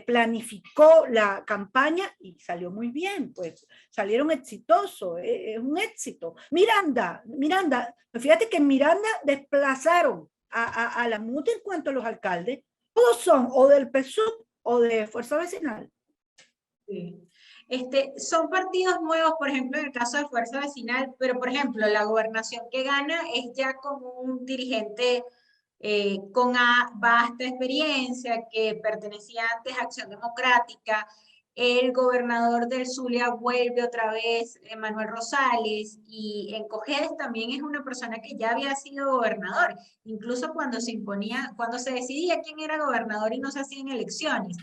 planificó la campaña y salió muy bien, pues salieron exitosos, es un éxito. Miranda, fíjate que en Miranda desplazaron a la MUT en cuanto a los alcaldes, todos son o del PSUV o de Fuerza Vecinal. Sí. Son partidos nuevos, por ejemplo, en el caso de Fuerza Vecinal, pero por ejemplo, la gobernación que gana es ya como un dirigente con vasta experiencia, que pertenecía antes a Acción Democrática. El gobernador del Zulia vuelve otra vez, Manuel Rosales, y en Cojedes también es una persona que ya había sido gobernador, incluso cuando se decidía quién era gobernador y no se hacían elecciones.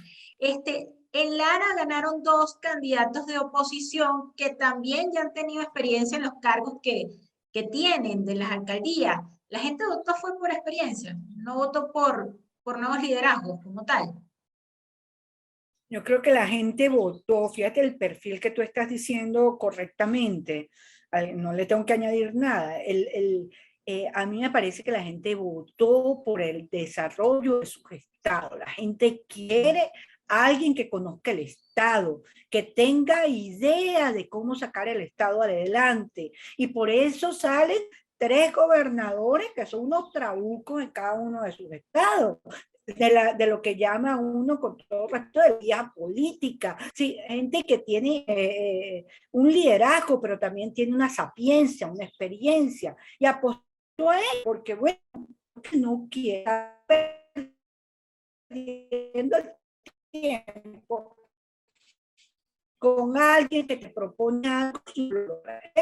En Lara ganaron 2 candidatos de oposición que también ya han tenido experiencia en los cargos que tienen de las alcaldías. La gente votó fue por experiencia, no votó por nuevos liderazgos como tal. Yo creo que la gente votó, fíjate el perfil que tú estás diciendo correctamente, no le tengo que añadir nada. A mí me parece que la gente votó por el desarrollo de su estado. La gente quiere a alguien que conozca el estado, que tenga idea de cómo sacar el estado adelante. Y por eso salen tres gobernadores que son unos trabucos en cada uno de sus estados de lo que llama uno con todo el resto de vida política. Sí, gente que tiene un liderazgo, pero también tiene una sapiencia, una experiencia, y apostó a él, porque bueno, no quiera perdiendo el tiempo con alguien que te propone algo y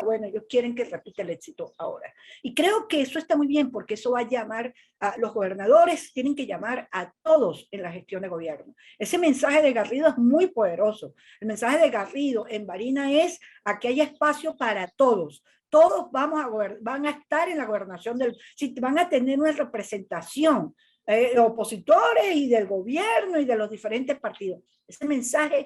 bueno, ellos quieren que repita el éxito ahora. Y creo que eso está muy bien porque eso va a llamar a los gobernadores, tienen que llamar a todos en la gestión de gobierno. Ese mensaje de Garrido es muy poderoso. El mensaje de Garrido en Barinas es a que haya espacio para todos. Todos van a estar en la gobernación, si van a tener una representación, opositores y del gobierno y de los diferentes partidos. Ese mensaje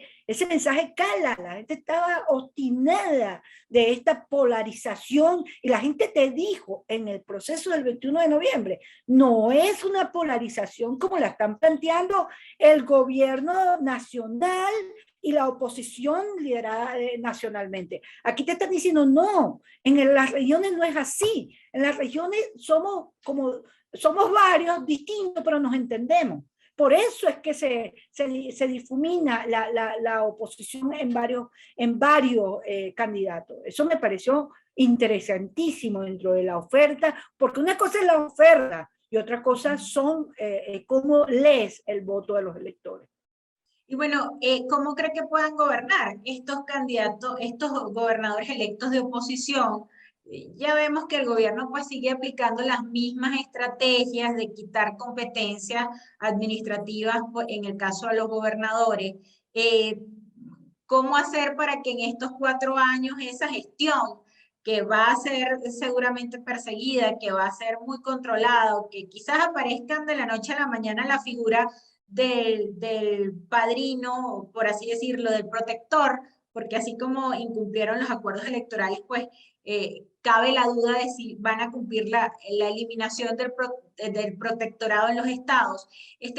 cala, la gente estaba obstinada de esta polarización y la gente te dijo en el proceso del 21 de noviembre, no es una polarización como la están planteando el gobierno nacional y la oposición liderada nacionalmente. Aquí te están diciendo, no, en las regiones no es así, en las regiones somos varios, distintos, pero nos entendemos. Por eso es que se difumina la oposición en varios candidatos. Eso me pareció interesantísimo dentro de la oferta, porque una cosa es la oferta y otra cosa son cómo lees el voto de los electores. Y bueno, ¿cómo cree que puedan gobernar estos candidatos, estos gobernadores electos de oposición? Ya vemos que el gobierno pues sigue aplicando las mismas estrategias de quitar competencias administrativas, en el caso de los gobernadores. Eh, ¿Cómo hacer para que en estos 4 años esa gestión, que va a ser seguramente perseguida, que va a ser muy controlada, o que quizás aparezcan de la noche a la mañana la figura del padrino, por así decirlo, del protector, porque así como incumplieron los acuerdos electorales, pues cabe la duda de si van a cumplir la eliminación del protectorado en los estados?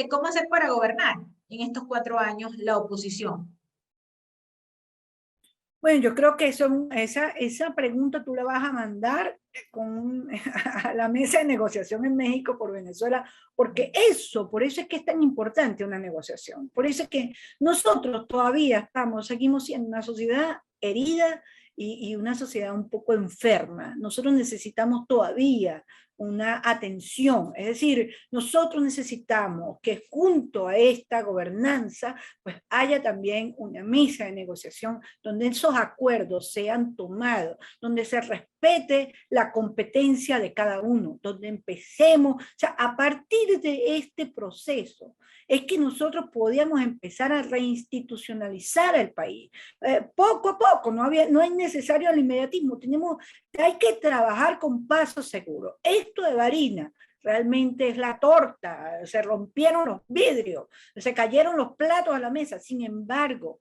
¿Cómo hacer para gobernar en estos 4 años la oposición? Bueno, yo creo que esa pregunta tú la vas a mandar a la mesa de negociación en México por Venezuela, porque por eso es que es tan importante una negociación. Por eso es que nosotros todavía seguimos siendo una sociedad herida y una sociedad un poco enferma. Nosotros necesitamos todavía una atención, es decir, nosotros necesitamos que junto a esta gobernanza pues haya también una mesa de negociación donde esos acuerdos sean tomados, donde se respete la competencia de cada uno, donde empecemos, o sea, a partir de este proceso es que nosotros podíamos empezar a reinstitucionalizar el país. Poco a poco, no es necesario el inmediatismo, hay que trabajar con paso seguro. Esto de Barinas realmente es la torta, se rompieron los vidrios, se cayeron los platos a la mesa. Sin embargo,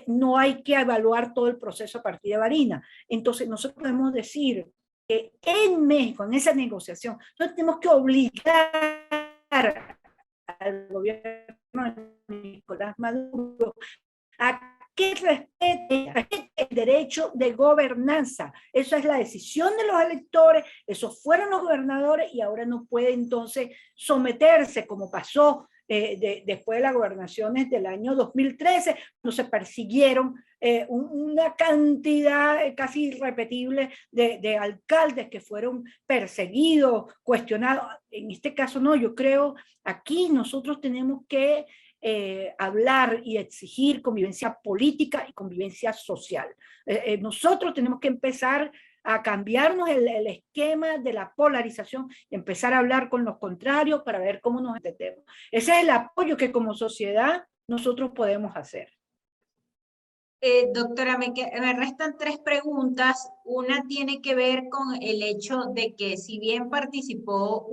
no hay que evaluar todo el proceso a partir de Barinas. Entonces nosotros podemos decir que en México, en esa negociación, nosotros tenemos que obligar al gobierno de Nicolás Maduro a que respete el derecho de gobernanza. Eso es la decisión de los electores, esos fueron los gobernadores y ahora no puede entonces someterse como pasó después de las gobernaciones del año 2013, cuando se persiguieron una cantidad casi irrepetible de alcaldes que fueron perseguidos, cuestionados. En este caso no, yo creo aquí nosotros tenemos que hablar y exigir convivencia política y convivencia social. Nosotros tenemos que empezar a cambiarnos el esquema de la polarización y empezar a hablar con los contrarios para ver cómo nos entendemos. Ese es el apoyo que como sociedad nosotros podemos hacer. Doctora, me restan tres preguntas. Una tiene que ver con el hecho de que si bien participó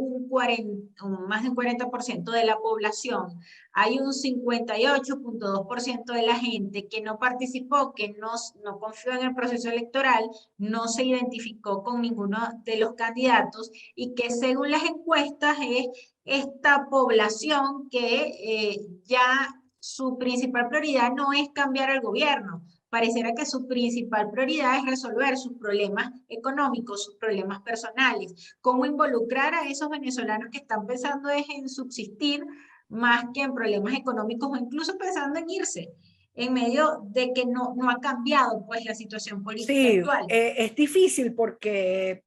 más de un 40% de la población, hay un 58,2% de la gente que no participó, que no confió en el proceso electoral, no se identificó con ninguno de los candidatos y que según las encuestas es esta población que ya su principal prioridad no es cambiar al gobierno. Pareciera que su principal prioridad es resolver sus problemas económicos, sus problemas personales. Cómo involucrar a esos venezolanos que están pensando es en subsistir más que en problemas económicos o incluso pensando en irse, en medio de que no ha cambiado pues la situación política Sí, actual. es difícil porque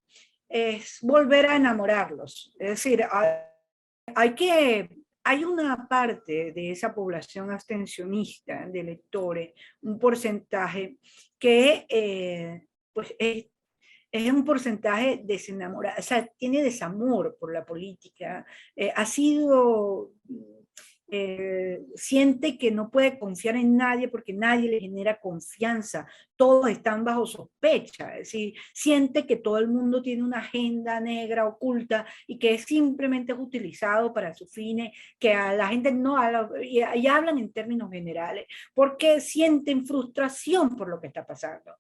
es volver a enamorarlos. Es decir, hay una parte de esa población abstencionista de electores, un porcentaje que pues es un porcentaje desenamorado, o sea, tiene desamor por la política, ha sido, siente que no puede confiar en nadie porque nadie le genera confianza, todos están bajo sospecha, es decir, siente que todo el mundo tiene una agenda negra oculta y que simplemente es utilizado para sus fines, que a la gente no habla, y hablan en términos generales, porque sienten frustración por lo que está pasando,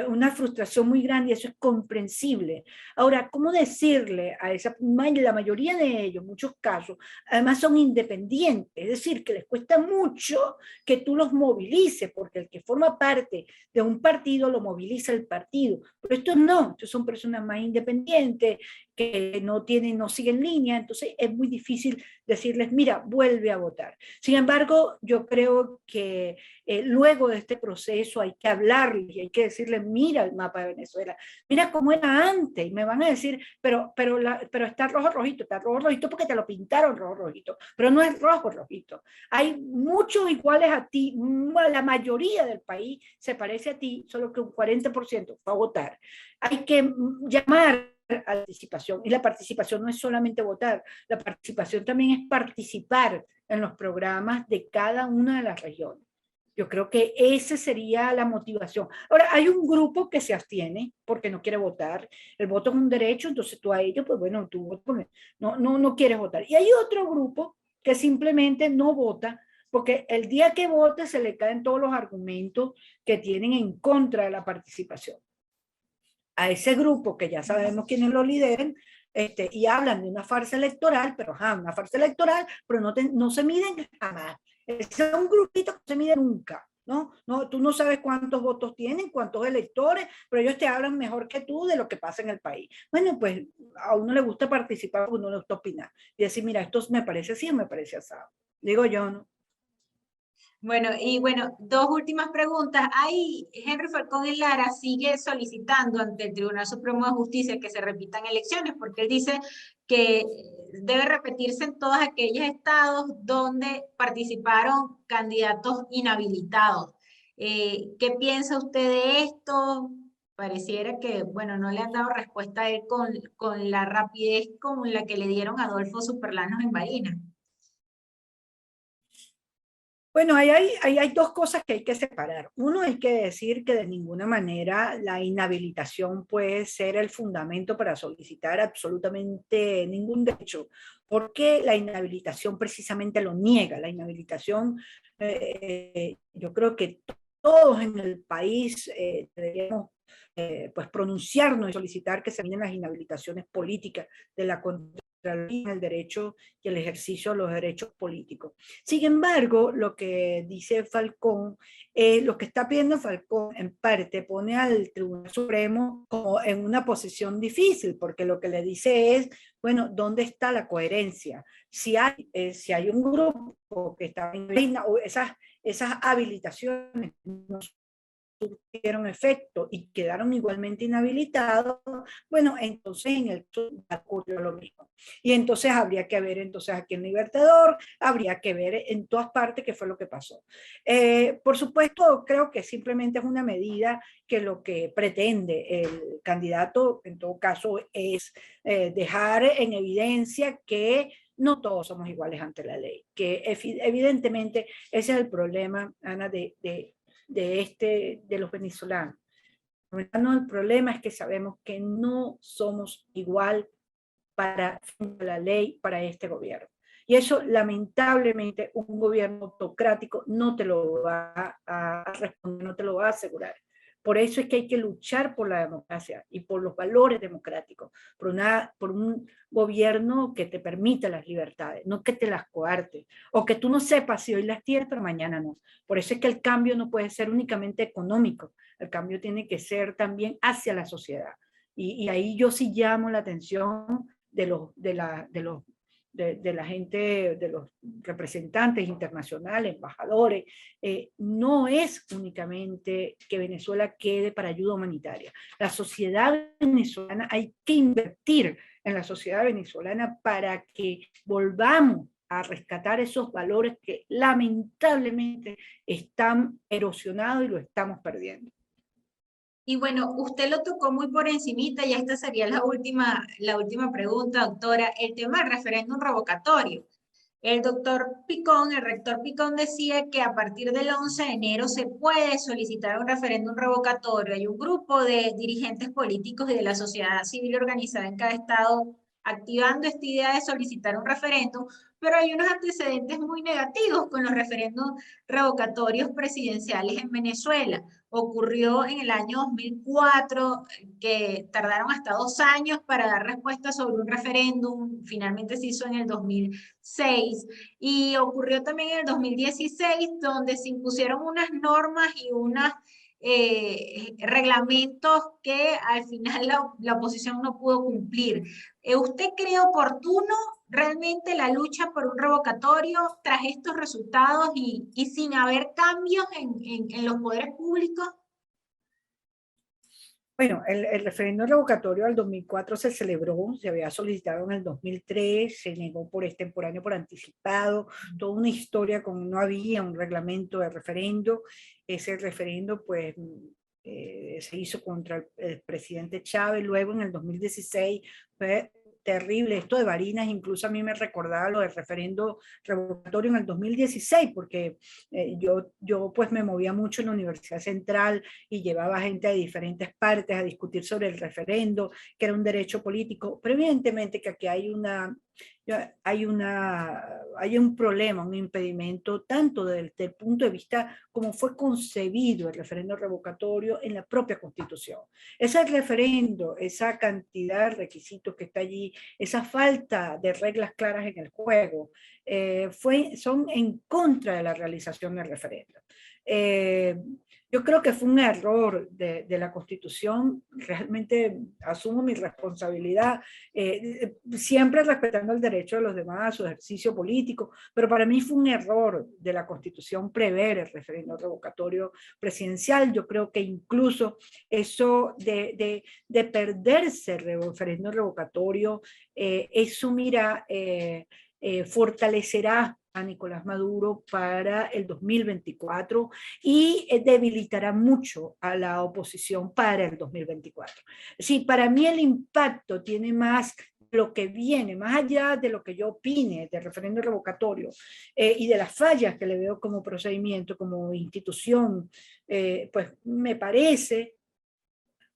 una frustración muy grande y eso es comprensible. Ahora, ¿cómo decirle a la mayoría de ellos, en muchos casos, además son independientes, es decir, que les cuesta mucho que tú los movilices, porque el que forma parte de un partido lo moviliza el partido, pero estos son personas más independientes, que no siguen línea, entonces es muy difícil decirles, mira, vuelve a votar. Sin embargo, yo creo que luego de este proceso hay que hablarles y hay que decirles, mira el mapa de Venezuela, mira cómo era antes, y me van a decir, pero está está rojo rojito porque te lo pintaron rojo rojito, pero no es rojo rojito. Hay muchos iguales a ti, la mayoría del país se parece a ti, solo que un 40% fue a votar. Hay que llamar a la participación, y la participación no es solamente votar, la participación también es participar en los programas de cada una de las regiones. Yo creo que esa sería la motivación. Ahora, hay un grupo que se abstiene porque no quiere votar. El voto es un derecho, entonces tú a ellos, pues bueno, tú no quieres votar. Y hay otro grupo que simplemente no vota porque el día que vote se le caen todos los argumentos que tienen en contra de la participación. A ese grupo, que ya sabemos quiénes lo lideran, y hablan de una farsa electoral, pero una farsa electoral, pero no se miden jamás. Es un grupito que no se mide nunca, ¿no? Tú no sabes cuántos votos tienen, cuántos electores, pero ellos te hablan mejor que tú de lo que pasa en el país. Bueno, pues a uno le gusta participar, a uno le gusta opinar y decir, mira, esto me parece así o me parece asado. Digo yo, ¿no? Bueno, dos últimas preguntas. Ahí Henry Falcón en Lara sigue solicitando ante el Tribunal Supremo de Justicia que se repitan elecciones, porque él dice que debe repetirse en todos aquellos estados donde participaron candidatos inhabilitados. ¿Qué piensa usted de esto? Pareciera que, bueno, no le han dado respuesta a él con la rapidez con la que le dieron a Adolfo Superlanos en Barinas. Bueno, hay dos cosas que hay que separar. Uno, hay que decir que de ninguna manera la inhabilitación puede ser el fundamento para solicitar absolutamente ningún derecho, porque la inhabilitación precisamente lo niega. La inhabilitación, yo creo que todos en el país deberíamos pues pronunciarnos y solicitar que se eliminen las inhabilitaciones políticas de la el derecho y el ejercicio de los derechos políticos. Sin embargo, lo que dice Falcón, lo que está pidiendo Falcón en parte pone al Tribunal Supremo como en una posición difícil, porque lo que le dice es, bueno, ¿dónde está la coherencia? Si hay un grupo que está en esas habilitaciones no tuvieron efecto y quedaron igualmente inhabilitados, bueno, entonces en el ocurrió lo mismo. Y entonces habría que ver entonces aquí en Libertador, habría que ver en todas partes qué fue lo que pasó. Por supuesto, creo que simplemente es una medida que lo que pretende el candidato, en todo caso, es dejar en evidencia que no todos somos iguales ante la ley, que evidentemente ese es el problema, Ana, de de los venezolanos. El problema es que sabemos que no somos igual para la ley, para este gobierno. Y eso, lamentablemente, un gobierno autocrático no te lo va a responder, no te lo va a asegurar. Por eso es que hay que luchar por la democracia y por los valores democráticos, por un gobierno que te permita las libertades, no que te las coarte, o que tú no sepas si hoy las tienes, pero mañana no. Por eso es que el cambio no puede ser únicamente económico, el cambio tiene que ser también hacia la sociedad. Y ahí yo sí llamo la atención de la gente, de los representantes internacionales, embajadores. No es únicamente que Venezuela quede para ayuda humanitaria. La sociedad venezolana, hay que invertir en la sociedad venezolana para que volvamos a rescatar esos valores que lamentablemente están erosionados y lo estamos perdiendo. Y bueno, usted lo tocó muy por encimita y esta sería la última pregunta, doctora, el tema del referéndum revocatorio. El doctor Picón, el rector Picón decía que a partir del 11 de enero se puede solicitar un referéndum revocatorio. Hay un grupo de dirigentes políticos y de la sociedad civil organizada en cada estado activando esta idea de solicitar un referéndum, pero hay unos antecedentes muy negativos con los referéndums revocatorios presidenciales en Venezuela. Ocurrió en el año 2004, que tardaron hasta 2 años para dar respuesta sobre un referéndum, finalmente se hizo en el 2006, y ocurrió también en el 2016, donde se impusieron unas normas y unos reglamentos que al final la oposición no pudo cumplir. ¿Usted cree oportuno realmente la lucha por un revocatorio tras estos resultados y sin haber cambios en los poderes públicos? Bueno, el referéndum revocatorio del 2004 se celebró, se había solicitado en el 2003, se negó por extemporáneo, por anticipado, toda una historia con no había un reglamento de referendo. Ese referendo pues se hizo contra el presidente Chávez. Luego en el 2016 fue terrible esto de Barinas, incluso a mí me recordaba lo del referendo revocatorio en el 2016, porque yo pues me movía mucho en la Universidad Central y llevaba gente de diferentes partes a discutir sobre el referendo, que era un derecho político, pero evidentemente que aquí hay un problema, un impedimento, tanto desde el punto de vista como fue concebido el referendo revocatorio en la propia Constitución. Ese referendo, esa cantidad de requisitos que está allí, esa falta de reglas claras en el juego, son en contra de la realización del referendo. Yo creo que fue un error de la Constitución, realmente asumo mi responsabilidad, siempre respetando el derecho de los demás a su ejercicio político, pero para mí fue un error de la Constitución prever el referendo revocatorio presidencial. Yo creo que incluso eso de perderse el referendo revocatorio, eso mira, fortalecerá a Nicolás Maduro para el 2024 y debilitará mucho a la oposición para el 2024. Sí, para mí el impacto tiene más lo que viene, más allá de lo que yo opine del referendo revocatorio y de las fallas que le veo como procedimiento, como institución, pues me parece,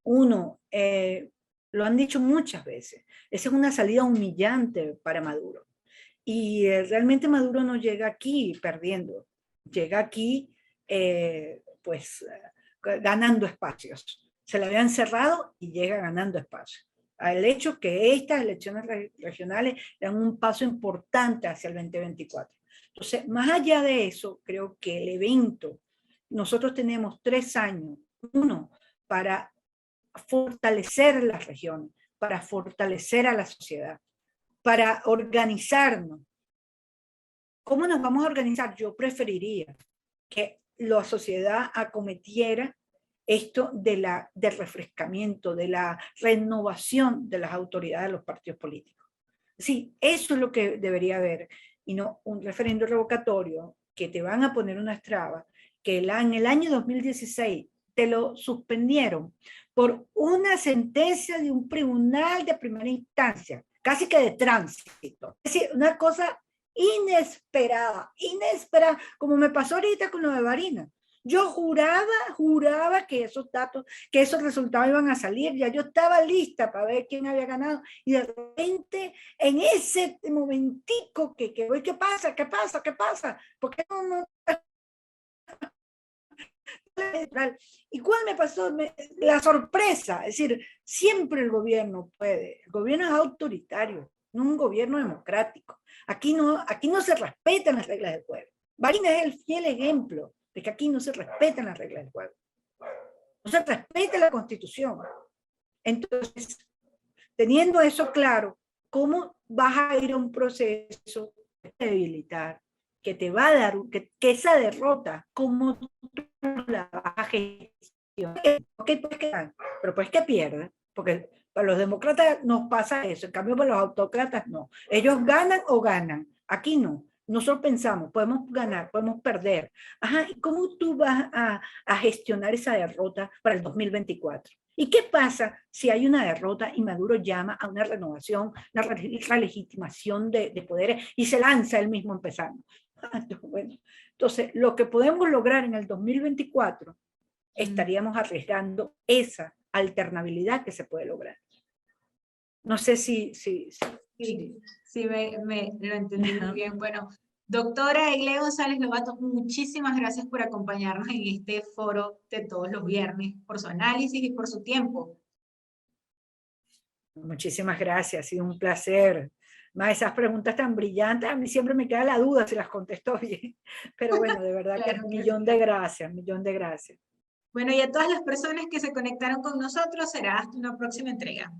lo han dicho muchas veces, esa es una salida humillante para Maduro. Y realmente Maduro no llega aquí perdiendo, llega aquí pues ganando espacios. Se le habían cerrado y llega ganando espacios. El hecho que estas elecciones regionales dan un paso importante hacia el 2024. Entonces, más allá de eso, creo que el evento, nosotros tenemos 3 años, uno, para fortalecer las regiones, para fortalecer a la sociedad, para organizarnos. ¿Cómo nos vamos a organizar? Yo preferiría que la sociedad acometiera esto del refrescamiento, de la renovación de las autoridades de los partidos políticos. Sí, eso es lo que debería haber, y no un referendo revocatorio que te van a poner unas trabas, que en el año 2016 te lo suspendieron por una sentencia de un tribunal de primera instancia, casi que de tránsito. Es decir, una cosa inesperada, como me pasó ahorita con lo de Barinas. Yo juraba que esos datos, que esos resultados iban a salir, ya yo estaba lista para ver quién había ganado, y de repente, en ese momentico ¿qué pasa? ¿Qué pasa? ¿Qué pasa? ¿Por qué no? ¿Y cuál me pasó? La sorpresa, es decir, siempre el gobierno puede, el gobierno es autoritario, no un gobierno democrático. Aquí no se respetan las reglas del juego. Barinas es el fiel ejemplo de que aquí no se respetan las reglas del juego. No se respeta la Constitución. Entonces, teniendo eso claro, ¿cómo vas a ir a un proceso de debilitar, que te va a dar, que esa derrota, cómo tú la vas a gestionar? Ok, pues que ganan, pero pues que pierdan, porque para los demócratas nos pasa eso, en cambio para los autócratas no. Ellos ganan o ganan, aquí no. Nosotros pensamos, podemos ganar, podemos perder. Ajá, ¿y cómo tú vas a gestionar esa derrota para el 2024? ¿Y qué pasa si hay una derrota y Maduro llama a una renovación, una relegitimación de poderes y se lanza él mismo empezando? Bueno, entonces, lo que podemos lograr en el 2024, estaríamos arriesgando esa alternabilidad que se puede lograr. No sé si lo entendí muy bien. Bueno, doctora Egle González Lobato, muchísimas gracias por acompañarnos en este foro de todos los viernes, por su análisis y por su tiempo. Muchísimas gracias, ha sido un placer. Más esas preguntas tan brillantes, a mí siempre me queda la duda si las contesto bien. Pero bueno, de verdad Claro que que millón sí. de gracias, millón de gracias. Bueno, y a todas las personas que se conectaron con nosotros, será hasta una próxima entrega.